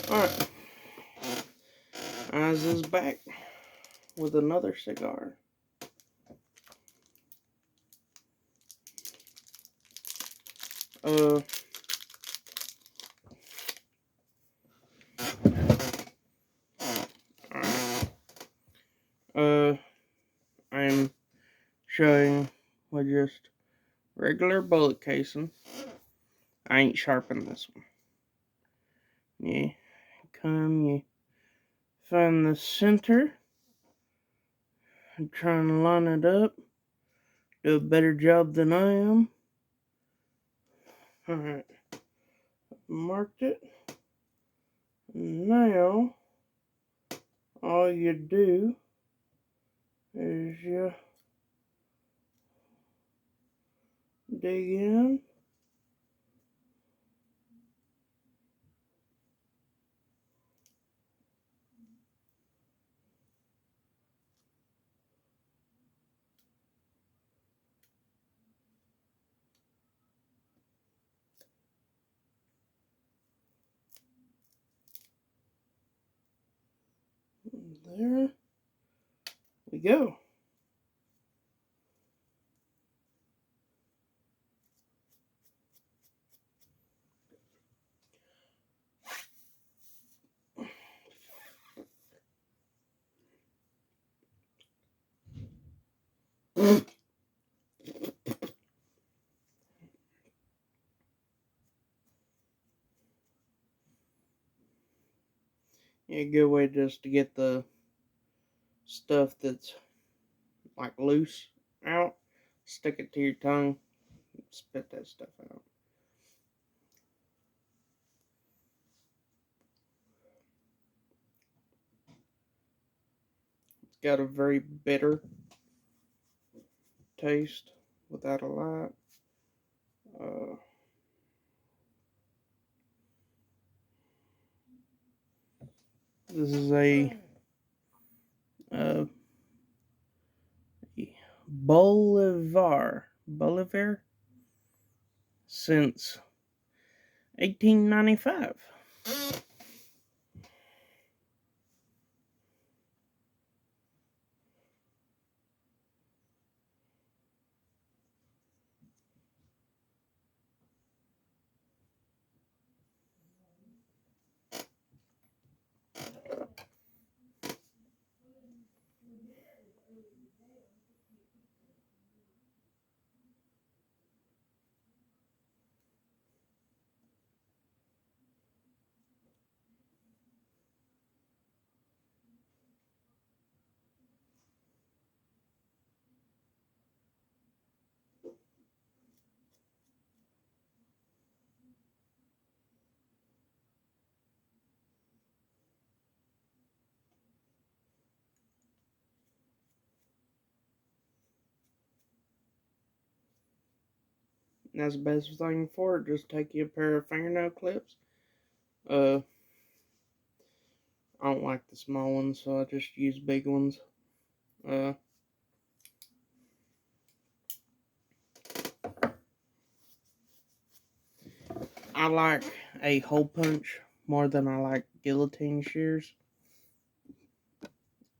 Alright, Eyes is back with another cigar. Uh, uh, I'm showing with just regular bullet casing. I ain't sharpened this one. You you find the center, and trying to line it up. Do a better job than I am. Alright, marked it. Now, all you do is you dig in. There we go. A good way just to get the stuff that's like loose out. Stick it to your tongue. Spit that stuff out. It's got a very bitter taste without a light. This is a Bolivar since 1895. And that's the best thing for it. Just take you a pair of fingernail clips. I don't like the small ones, so I just use big ones. I like a hole punch more than I like guillotine shears.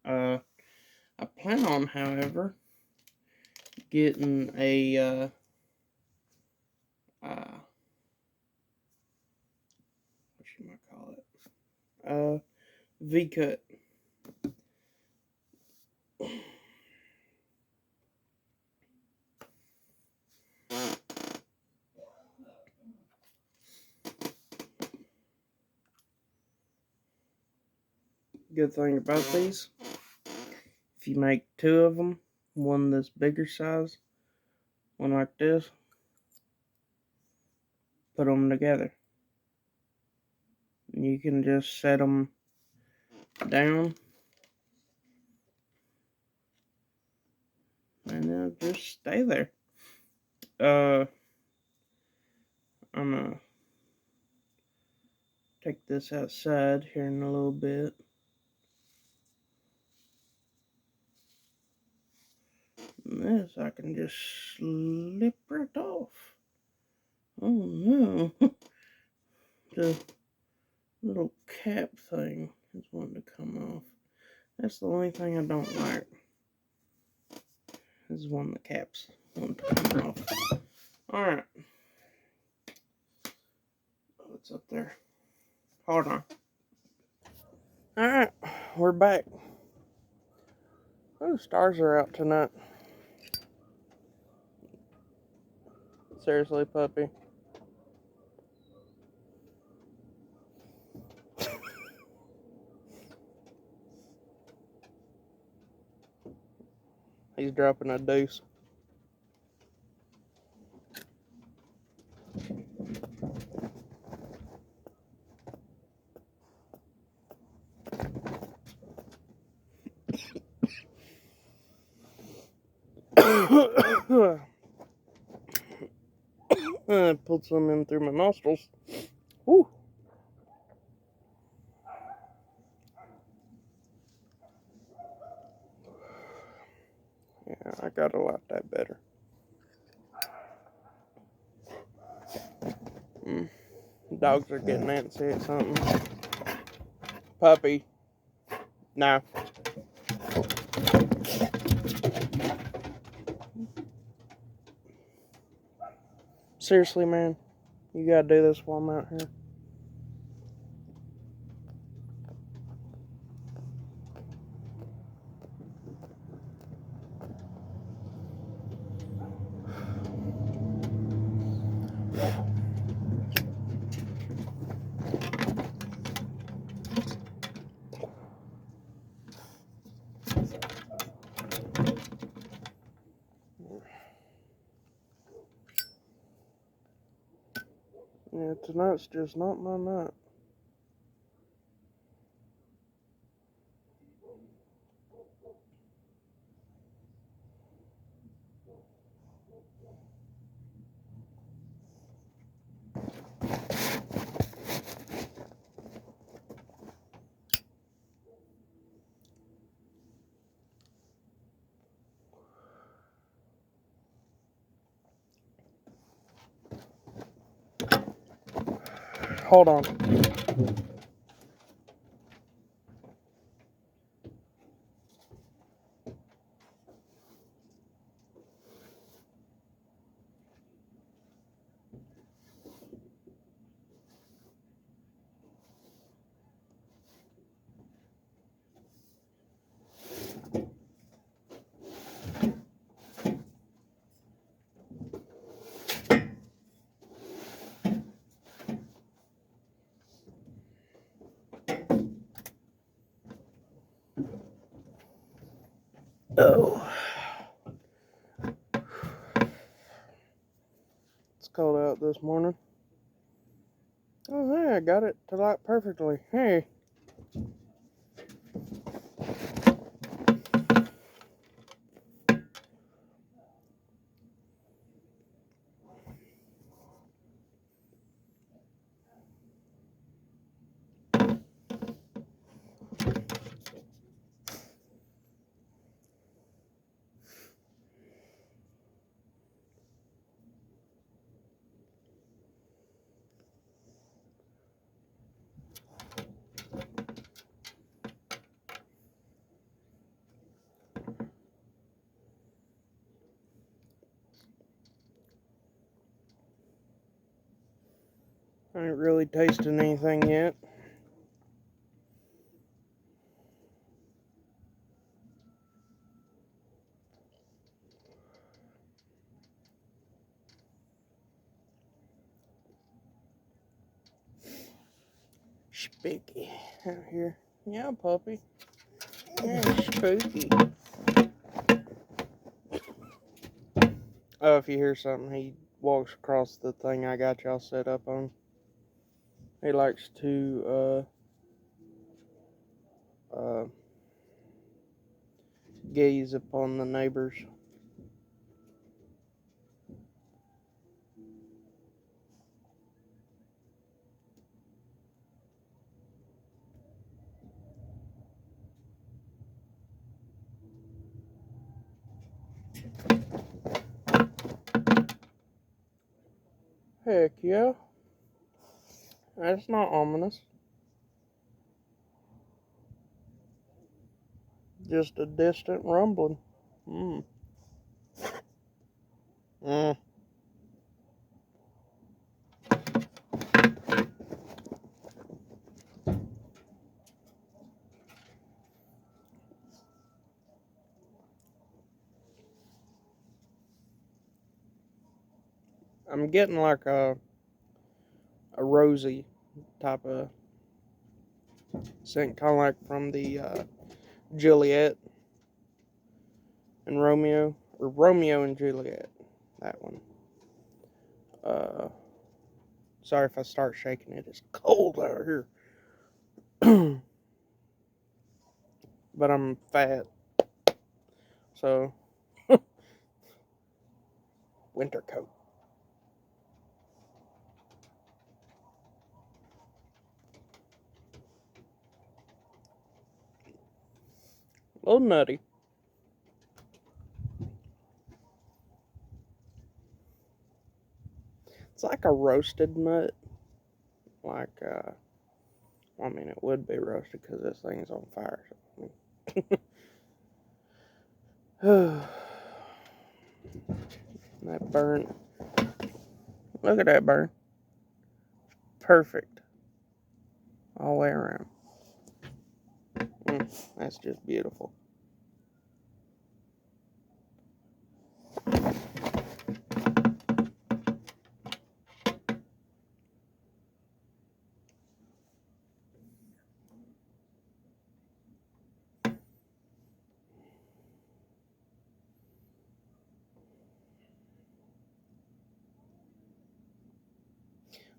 I plan on, however, getting a what should I call it? V-cut. Good thing about these, if you make two of them, one this bigger size, one like this, put them together. You can just set them down and they'll just stay there. I'm gonna take this outside here in a little bit. And this I can just slip right off. Oh no. The little cap thing is wanting to come off. That's the only thing I don't like. This is one of the caps wanting to come off. Alright. Oh, it's up there. Hold on. Alright, we're back. Oh, stars are out tonight. Seriously, puppy. He's dropping a deuce. I pulled some in through my nostrils. Woo! Yeah, I gotta like that better. Dogs are getting antsy at something. Puppy. No. Seriously, man. You gotta do this while I'm out here. Yeah, tonight's just not my night. Hold on. Oh. It's cold out this morning. Oh, hey, I got it to light perfectly. Hey. I ain't really tasting anything yet. Spooky out here. Yeah, puppy. Yeah, spooky. Oh, if you hear something, he walks across the thing I got y'all set up on. He likes to, gaze upon the neighbors. Heck yeah. That's not ominous. Just a distant rumbling. Mm. Mm. I'm getting like a rosy type of scent, kind of like from the Juliet and Romeo, or Romeo and Juliet. That one. Uh, Sorry if I start shaking it. It's cold out here. But I'm fat, so winter coat. A little nutty. It's like a roasted nut. Like, I mean, it would be roasted because this thing's on fire. So. That burn. Look at that burn. Perfect. All the way around. That's just beautiful.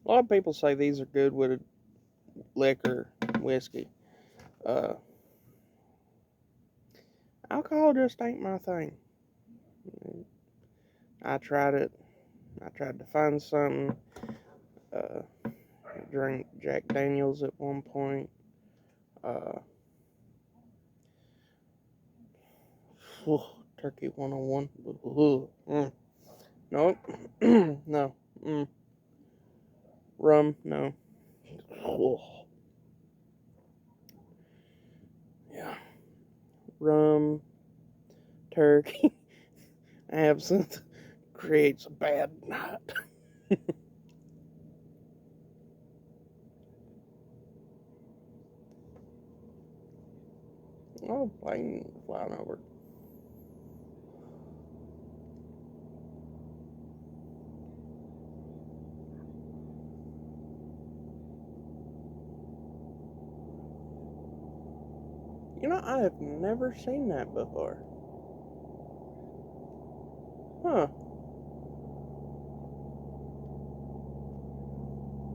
A lot of people say these are good with liquor, whiskey. Uh, Alcohol just ain't my thing. I tried it. I tried to find something. I drank Jack Daniels at one point. Turkey 101. Nope. No. Rum, no. Yeah. Rum, turkey, absinthe creates a bad night. Oh, plane flying over. You know, I have never seen that before. Huh.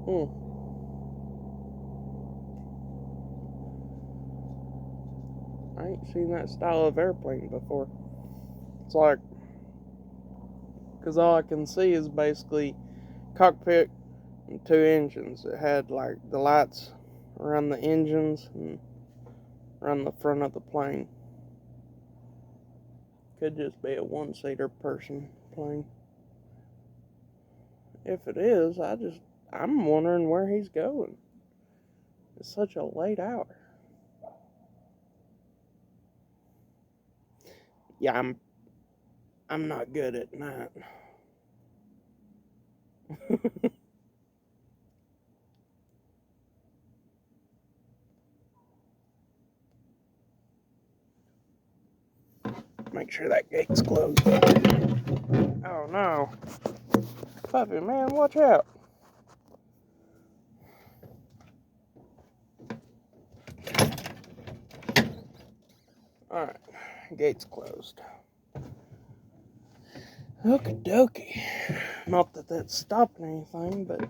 Hmm. I ain't seen that style of airplane before. It's like, because all I can see is basically cockpit and two engines. It had like the lights around the engines and around the front of the plane. Could just be a one-seater person plane. If it is, I'm wondering where he's going. It's such a late hour. Yeah, I'm not good at night. Make sure that gate's closed. Oh no. Puppy, man, watch out. Alright, gate's closed. Okie dokie. Not that that's stopping anything, but.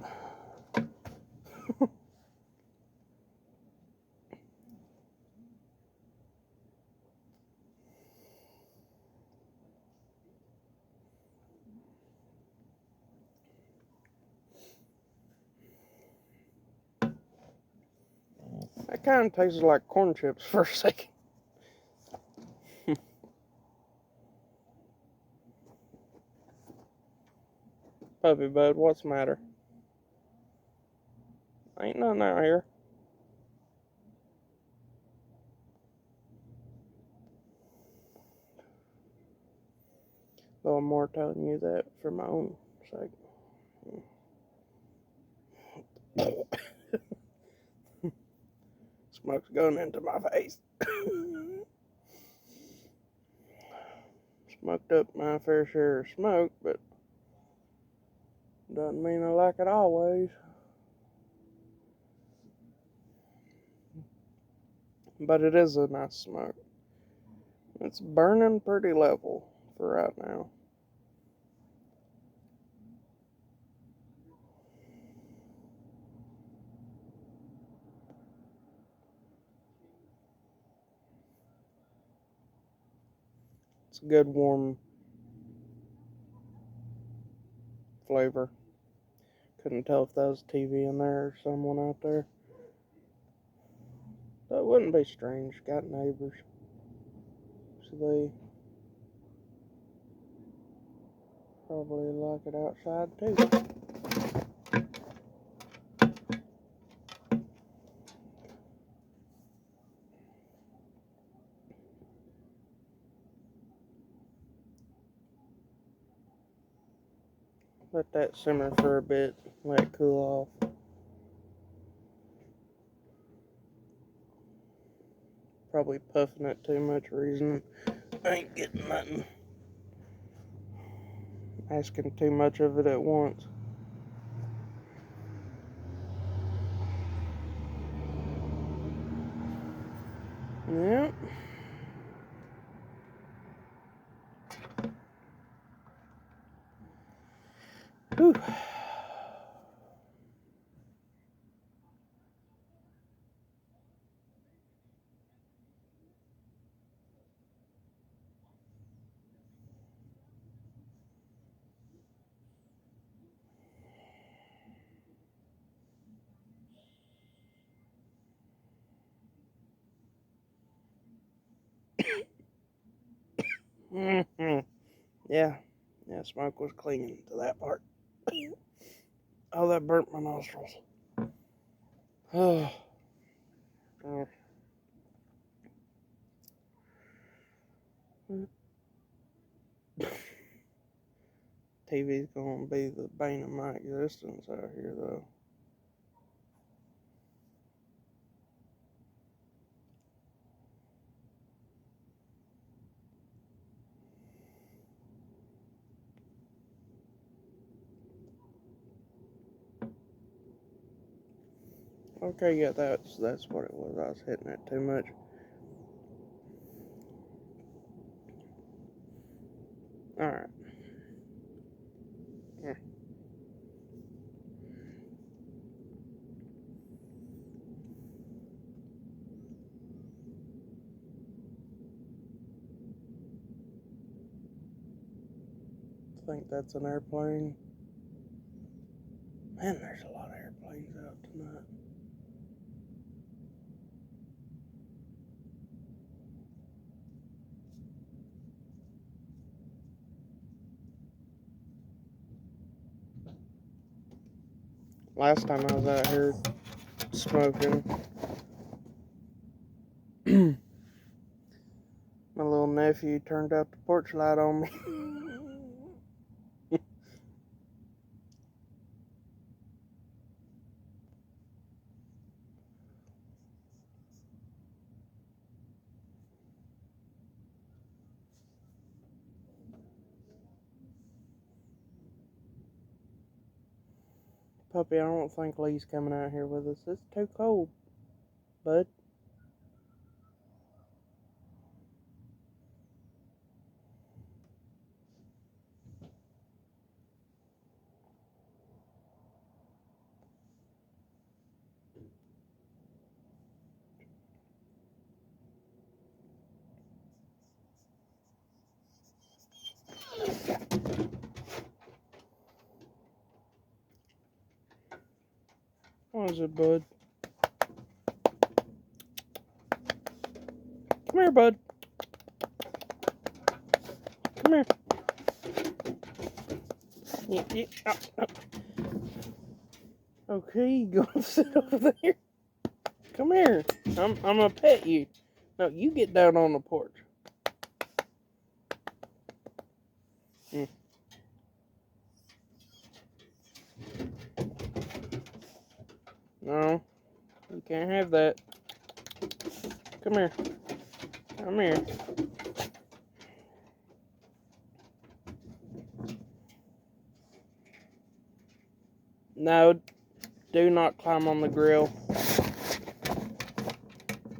That kind of tastes like corn chips for a second. Puppy bud, what's the matter? Ain't nothing out here. Though I'm more telling you that for my own sake. Smoke's going into my face. Smoked up my fair share of smoke, but doesn't mean I like it always. But it is a nice smoke. It's burning pretty level for right now. It's a good warm flavor. Couldn't tell if that was TV in there or someone out there. That wouldn't be strange. Got neighbors. So they probably like it outside too. Let that simmer for a bit. Let it cool off. Probably puffing it too much reason. I ain't getting nothing. Asking too much of it at once. Yep. Whew. Mm-hmm. Yeah. Yeah, smoke was clinging to that part. Oh, that burnt my nostrils. Oh. TV's gonna be the bane of my existence out here, though. Okay, yeah, that's what it was. I was hitting it too much. All right. Here. I think that's an airplane. Man, there's a lot of airplanes out tonight. Last time I was out here smoking, my little nephew turned out the porch light on me. Puppy, I don't think Lee's coming out here with us. It's too cold, bud. What is it, bud? Come here, bud. Come here. Yeah, yeah. Okay, you go and sit over there. Come here. I'm gonna pet you. No, you get down on the porch. Mm. No, you can't have that. Come here. Come here. No, do not climb on the grill.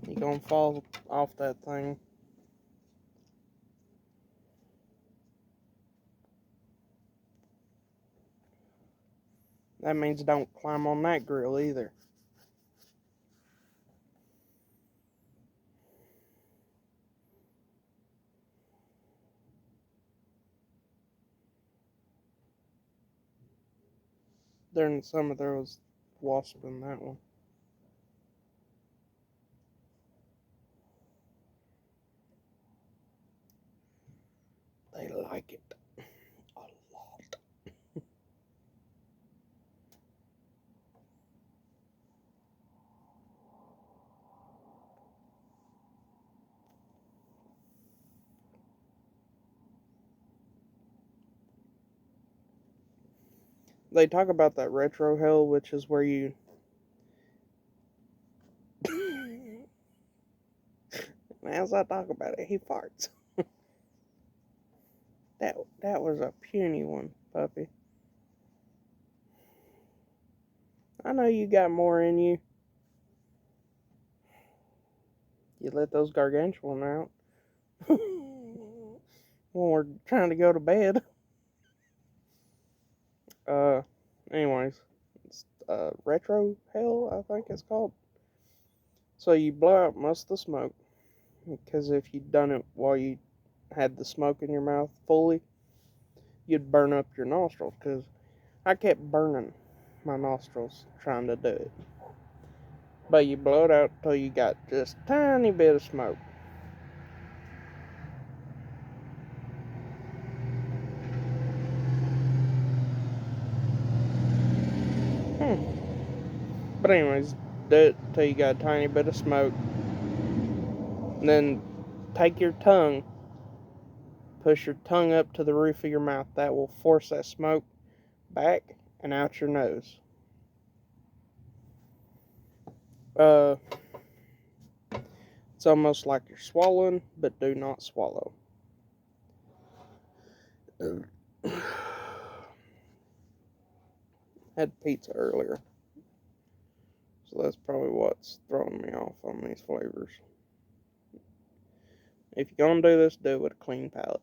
You're gonna fall off that thing. That means don't climb on that grill either. During the summer, there was wasp in that one. They like it a lot. They talk about that retro hell, which is where you. As I talk about it, he farts. That was a puny one, puppy. I know you got more in you. You let those gargantuan out. When we're trying to go to bed. Anyways, it's retro hell, I think it's called. So you blow out most of the smoke, because if you'd done it while you had the smoke in your mouth fully, you'd burn up your nostrils, because I kept burning my nostrils trying to do it. But you blow it out till you got just a tiny bit of smoke. But anyways, do it till you got a tiny bit of smoke. And then take your tongue, push your tongue up to the roof of your mouth. That will force that smoke back and out your nose. It's almost like you're swallowing, but do not swallow. Had pizza earlier, so that's probably what's throwing me off on these flavors. If you're gonna do this, do it with a clean palate.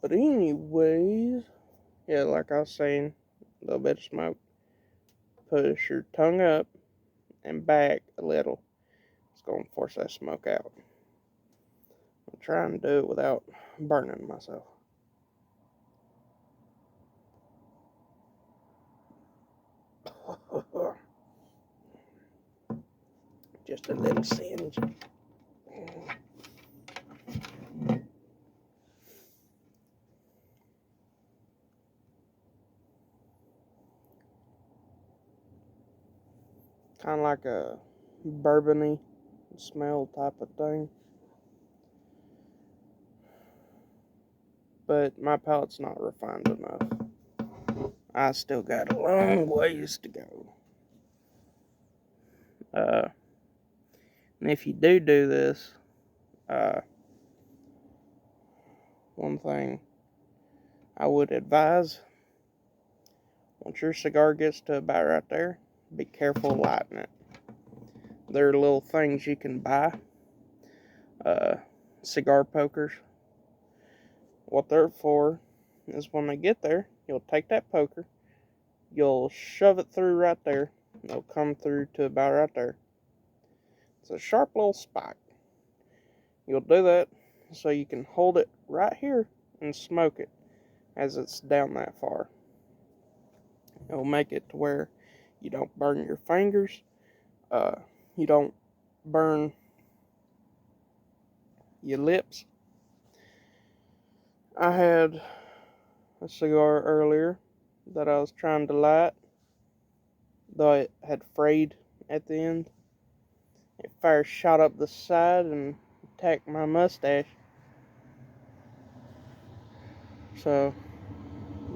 But anyways, yeah, like I was saying, a little bit of smoke. Push your tongue up and back a little. It's gonna force that smoke out. I'm trying to do it without burning myself. Just a little singe. Kind of like a bourbony smell type of thing. But my palate's not refined enough. I still got a long ways to go. And if you do this, one thing I would advise, once your cigar gets to about right there, be careful lighting it. There are little things you can buy, cigar pokers. What they're for is when they get there, you'll take that poker, you'll shove it through right there, and it'll come through to about right there. It's a sharp little spike. You'll do that so you can hold it right here and smoke it as it's down that far. It'll make it to where you don't burn your fingers, you don't burn your lips. I had a cigar earlier that I was trying to light, though it had frayed at the end. It fire shot up the side and attacked my mustache. So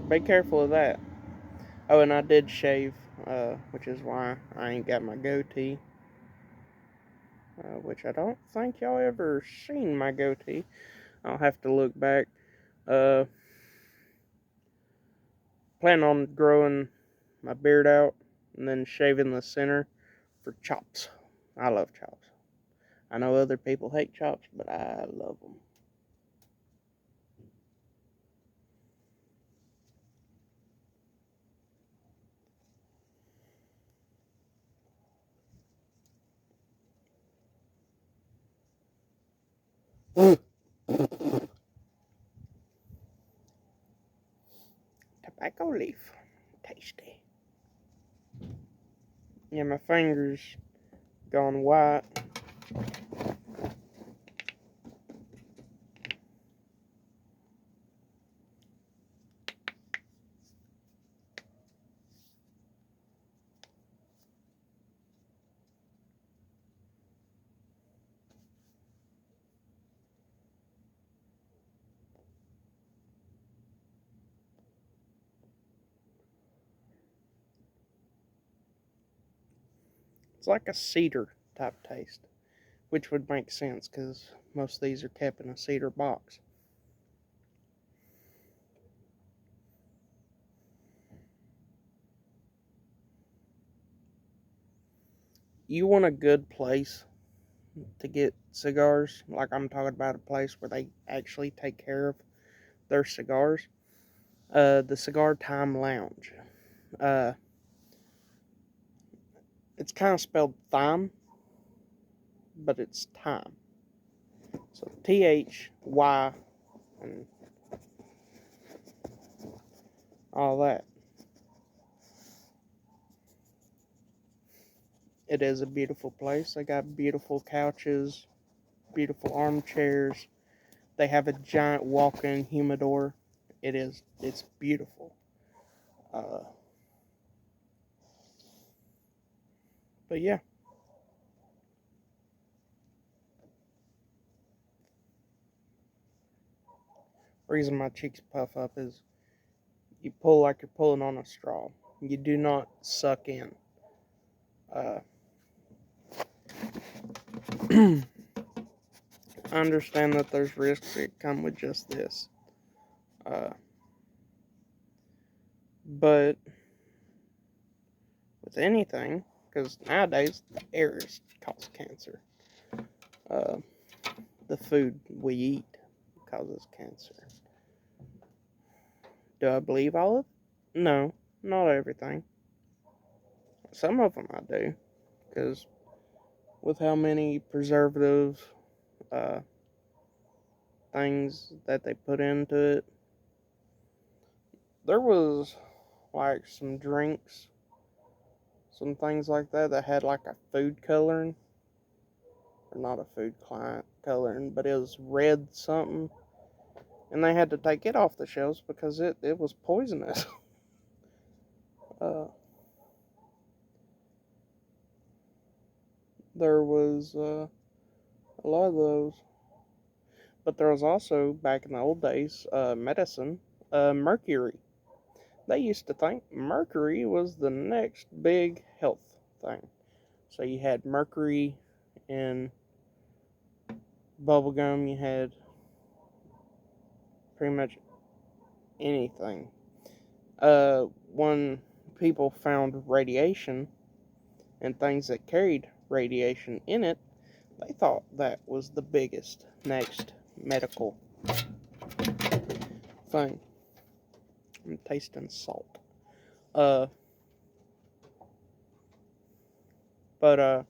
be careful of that. Oh, and I did shave, which is why I ain't got my goatee. Which I don't think y'all ever seen my goatee. I'll have to look back. Uh, Plan on growing my beard out and then shaving the center for chops. I love chops. I know other people hate chops, but I love them. Tobacco leaf. Tasty. Yeah, my fingers gone white. It's like a cedar type taste, which would make sense because most of these are kept in a cedar box. You want a good place to get cigars, like I'm talking about a place where they actually take care of their cigars. The Cigar Time Lounge. Uh, it's kind of spelled thyme, but it's time. So THY and all that. It is a beautiful place. They got beautiful couches, beautiful armchairs. They have a giant walk-in humidor. It's beautiful. Uh, but yeah, reason my cheeks puff up is you pull like you're pulling on a straw. You do not suck in. Uh, I understand that there's risks that come with just this. Uh, but with anything, because nowadays the air causes cancer. Uh, the food we eat causes cancer. Do I believe all of it? No, not everything. Some of them I do, because with how many preservative uh, things that they put into it, there was like some drinks, some things like that that had like a food coloring, or not a food client coloring, but it was red something, and they had to take it off the shelves because it was poisonous. uh, there was a lot of those, but there was also back in the old days medicine, mercury. They used to think mercury was the next big health thing. So you had mercury in bubblegum, you had pretty much anything. When people found radiation and things that carried radiation in it, they thought that was the biggest next medical thing. I'm tasting salt. Uh, but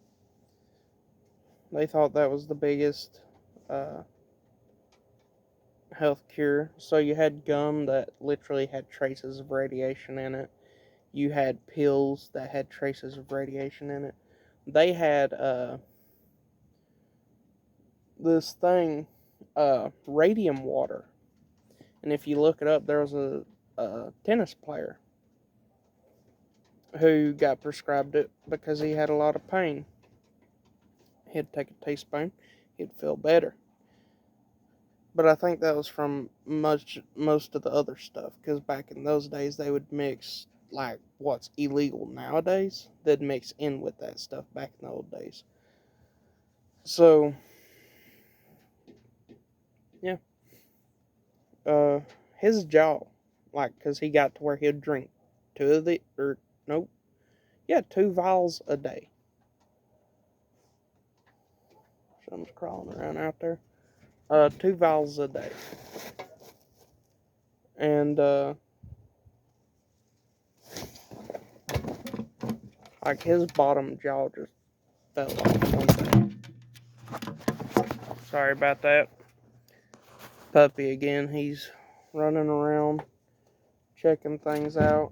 they thought that was the biggest uh, health cure. So you had gum that literally had traces of radiation in it. You had pills that had traces of radiation in it. They had this thing, radium water. And if you look it up, there was tennis player who got prescribed it because he had a lot of pain. He'd take a teaspoon, he'd feel better. But I think that was from most of the other stuff, because back in those days they would mix like what's illegal nowadays. They'd mix in with that stuff back in the old days. So yeah, uh, his jaw, like, cause he got to where he'd drink nope, yeah, 2 vials a day. Something's crawling around out there. 2 vials a day, and like his bottom jaw just fell off one day. Sorry about that. Puppy again. He's running around, checking things out.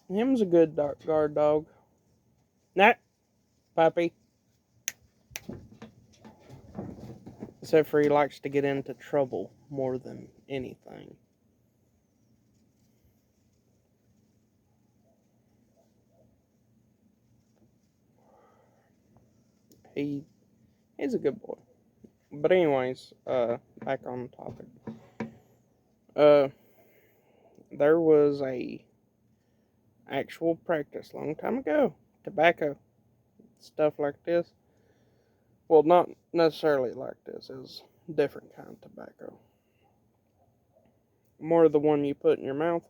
Him's a good guard dog. Nah, puppy. Except for he likes to get into trouble more than anything. He's a good boy. But anyways, back on topic. Uh, there was a actual practice long time ago. Tobacco stuff like this. Well, not necessarily like this. It was a different kind of tobacco. More the one you put in your mouth.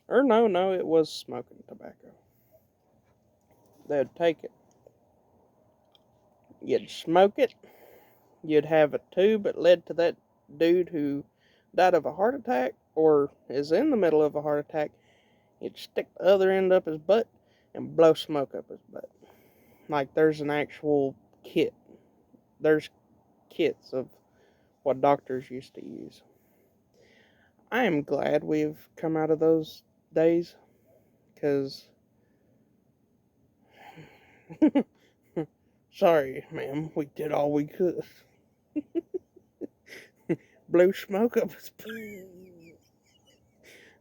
Or no, it was smoking tobacco. They'd take it. You'd smoke it. You'd have a tube that led to that dude who died of a heart attack or is in the middle of a heart attack. You'd stick the other end up his butt and blow smoke up his butt. Like there's an actual kit. There's kits of what doctors used to use. I am glad we've come out of those days, because sorry, ma'am, we did all we could. Blew smoke up his butt.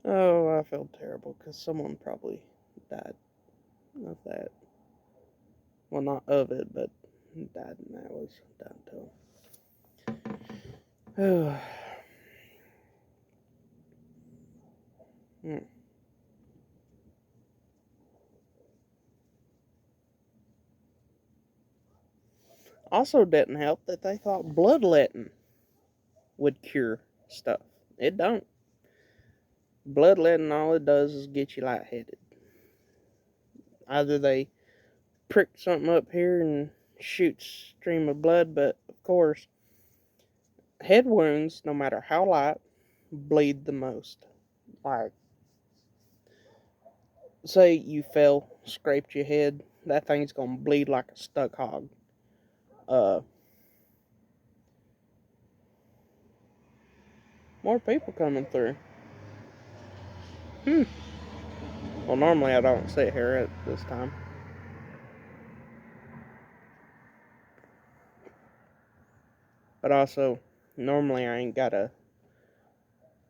Oh, I felt terrible because someone probably died of that. Well, not of it, but died, and that was done to him. Also, didn't help that they thought bloodletting would cure stuff. It don't. Bloodletting, all it does is get you lightheaded. Either they prick something up here and shoot stream of blood, but of course, head wounds, no matter how light, bleed the most. Like, say you fell, scraped your head, that thing's gonna bleed like a stuck hog. More people coming through. Well, normally I don't sit here at this time. But also, normally I ain't got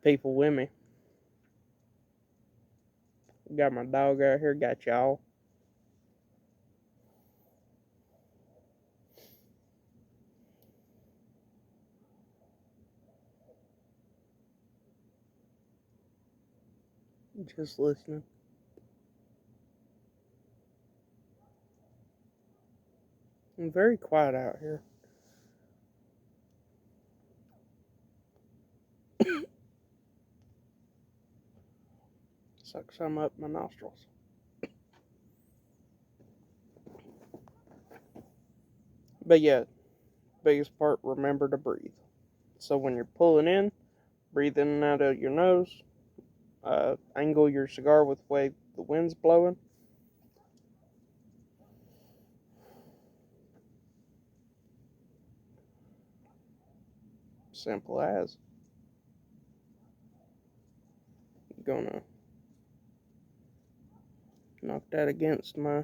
people with me. Got my dog out here, got y'all. Just listening. I'm very quiet out here. Suck some up my nostrils. But yeah, biggest part, remember to breathe. So when you're pulling in, breathe in and out of your nose. Angle your cigar with the way the wind's blowing. Simple as. Gonna knock that against my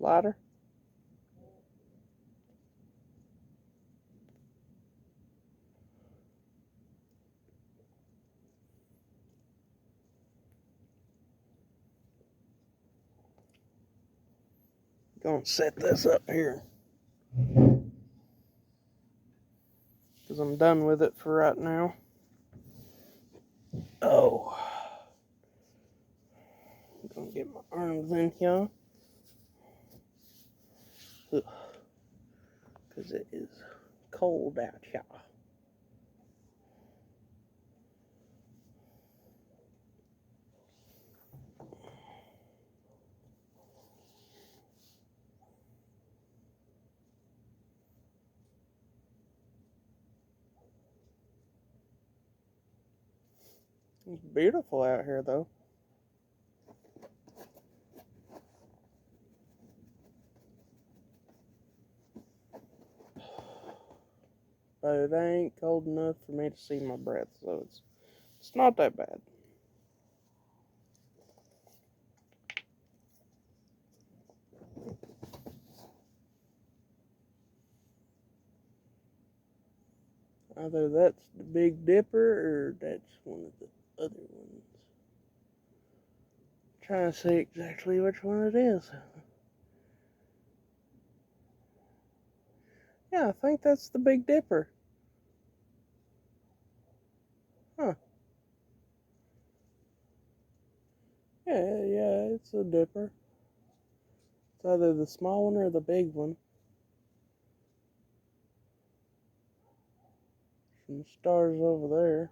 Lighter? Gonna set this up here, because I'm done with it for right now. Oh. I'm gonna get my arms in here. Because it is cold out here. It's beautiful out here, though. But it ain't cold enough for me to see my breath, so it's not that bad. Either that's the Big Dipper or that's one of the other ones. I'm trying to see exactly which one it is. Yeah, I think that's the Big Dipper. Huh. Yeah, it's a dipper. It's either the small one or the big one. Some stars over there.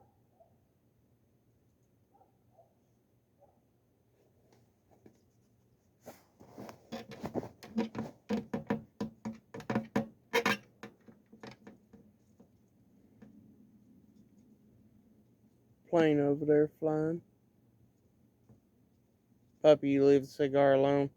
Plane over there flying. Puppy, you leave the cigar alone.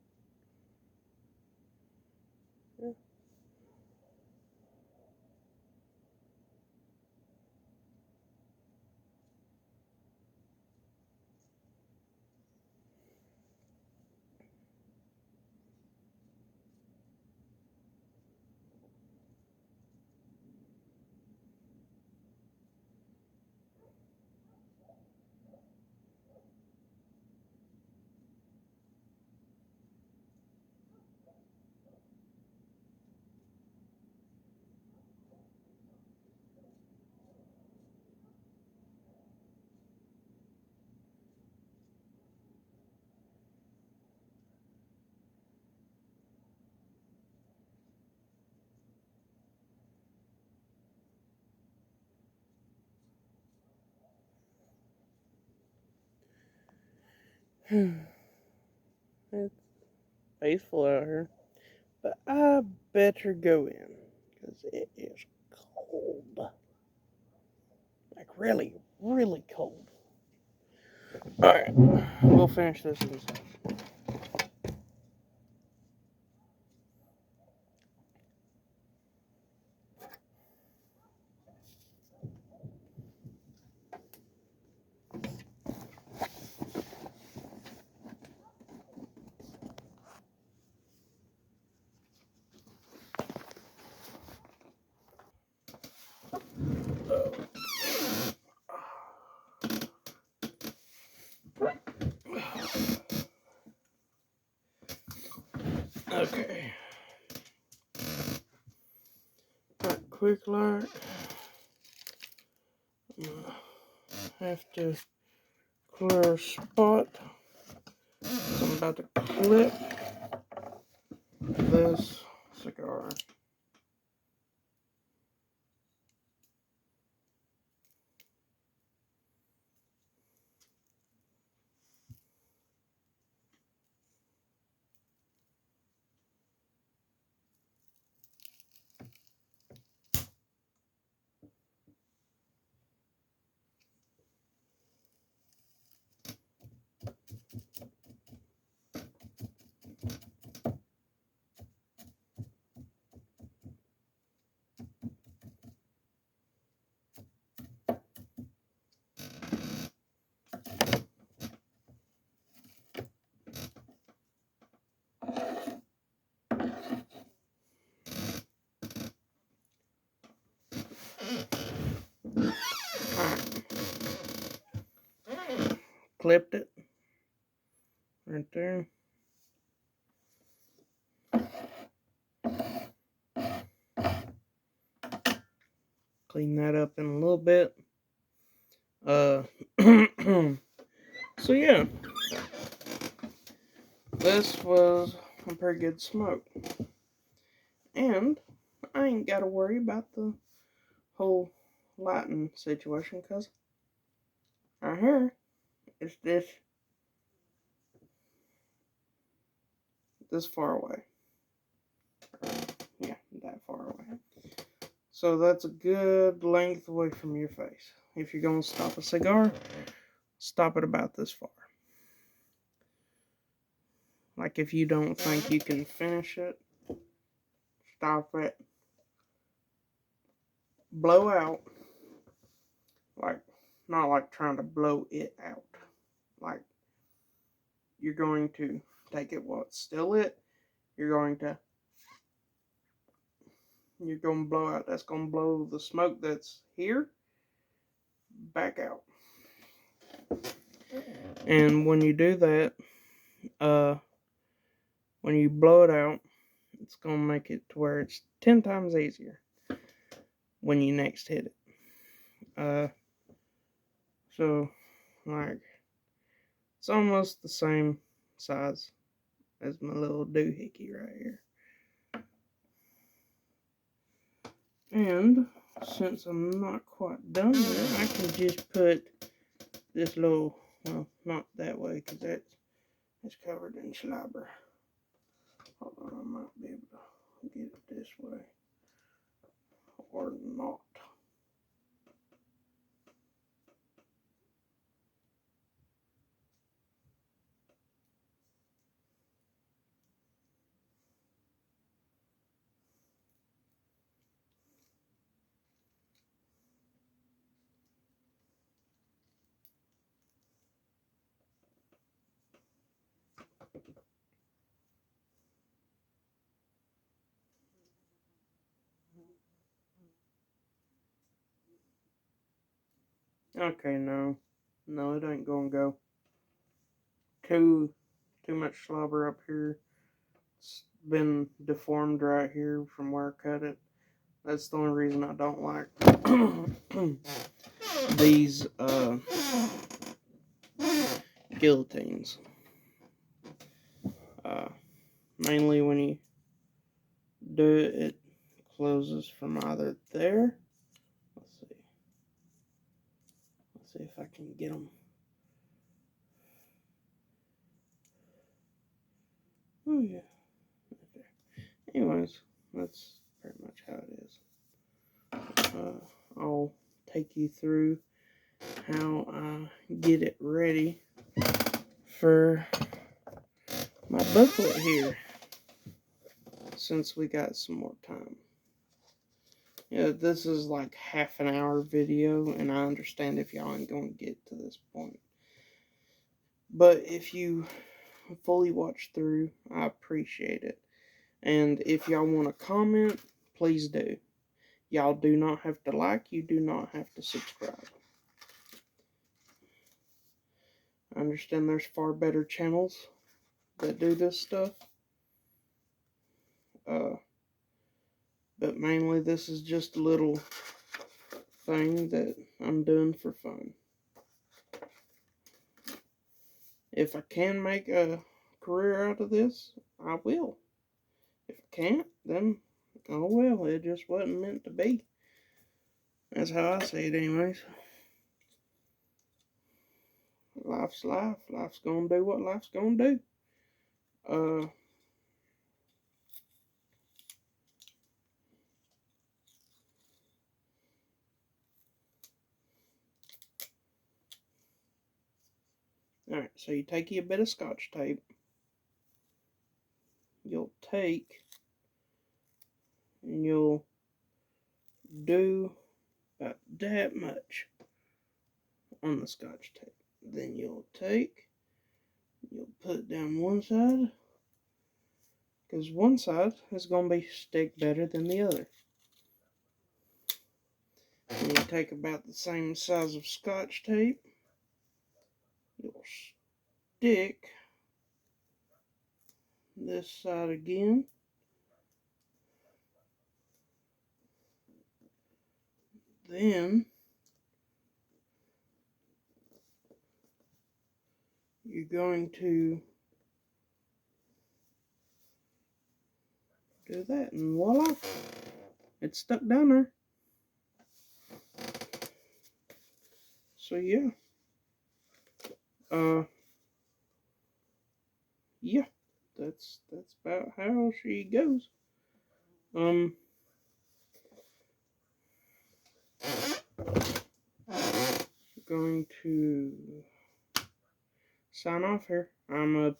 Yeah. It's peaceful out here. But I better go in, because it is cold. Like, really, really cold. Alright, we'll finish this inside. Okay. Right, quick like. Have to clear a spot. So I'm about to clip this cigar. clipped it right there. Clean that up in a little bit. So yeah, this was a pretty good smoke. And I ain't got to worry about the whole lighting situation, because right here is this far away. Yeah, that far away. So that's a good length away from your face. If you're going to stop a cigar, stop it about this far. Like if you don't think you can finish it, stop it. Blow out. Like, not like trying to blow it out. Like, you're going to take it while it's still lit. You're going to blow out. That's going to blow the smoke that's here back out. And when you do that, when you blow it out, it's going to make it to where it's 10 times easier when you next hit it. So, like, it's almost the same size as my little doohickey right here. And since I'm not quite done with it, I can just put this little, well, not that way, because that's covered in slobber. Hold on, I might be able to get it this way, or not. Okay, no, it ain't gonna go. Too much slobber up here. It's been deformed right here from where I cut it. That's the only reason I don't like these guillotines. Mainly when you do it, it closes from either there. Let's see if I can get them. Oh yeah, right there. Anyways, that's pretty much how it is. I'll take you through how I get it ready for my booklet here, since we got some more time. Yeah, this is like half an hour video, and I understand if y'all ain't gonna get to this point. But if you fully watch through, I appreciate it. And if y'all want to comment, please do. Y'all do not have to like, you do not have to subscribe. I understand there's far better channels that do this stuff. But mainly this is just a little thing that I'm doing for fun. If I can make a career out of this, I will. If I can't, then oh well, it just wasn't meant to be. That's how I see it anyways. Life's life. Life's gonna do what life's gonna do. Alright, so you take you a bit of Scotch tape. You'll take and you'll do about that much on the Scotch tape. Then you'll put it down one side, because one side is going to be stick better than the other. And you take about the same size of Scotch tape, It will stick this side again. Then you're going to do that, and voila, it's stuck down there. So yeah, yeah, that's about how she goes. Going to sign off here. I'm gonna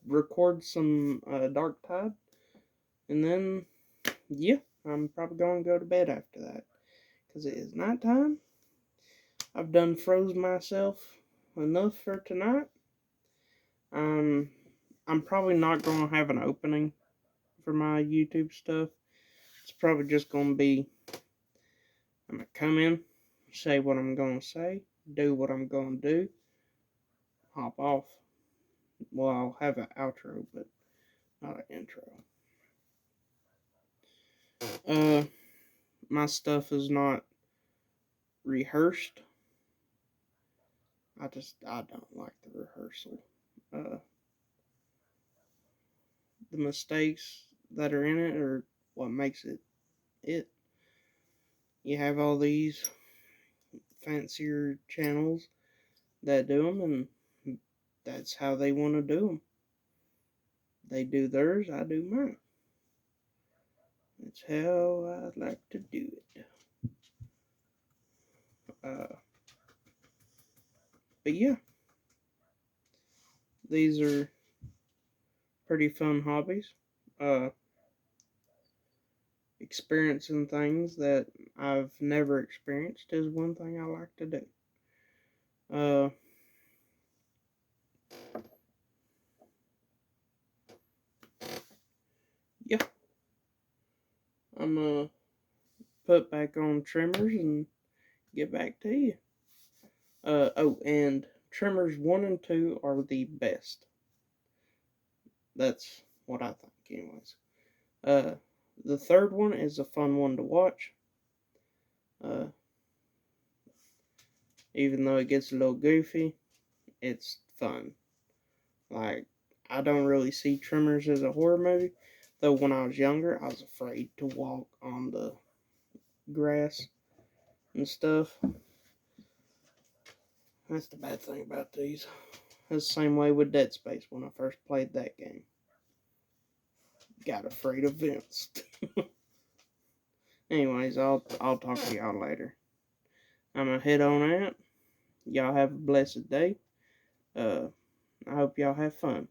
record some Dark Tide, and then yeah, I'm probably gonna go to bed after that because it is nighttime. I've done froze myself enough for tonight. I'm probably not gonna have an opening for my YouTube stuff. It's probably just gonna be I'm gonna come in, say what I'm gonna say, do what I'm gonna do, hop off. Well, I'll have an outro, but not an intro. My stuff is not rehearsed. I don't like the rehearsal. The mistakes that are in it are what makes it. You have all these fancier channels that do them, and that's how they want to do them. They do theirs, I do mine. That's how I like to do it. But yeah, these are pretty fun hobbies. Experiencing things that I've never experienced is one thing I like to do. Yeah, I'm gonna put back on trimmers and get back to you. Oh, and trimmers 1 and 2 are the best. That's what I think, anyways. The third one is a fun one to watch. Even though it gets a little goofy, it's fun. Like, I don't really see Tremors as a horror movie, though when I was younger, I was afraid to walk on the grass and stuff. That's the bad thing about these. That's the same way with Dead Space when I first played that game. Got afraid of vents. Anyways, I'll talk to y'all later. I'm gonna head on out. Y'all have a blessed day. I hope y'all have fun.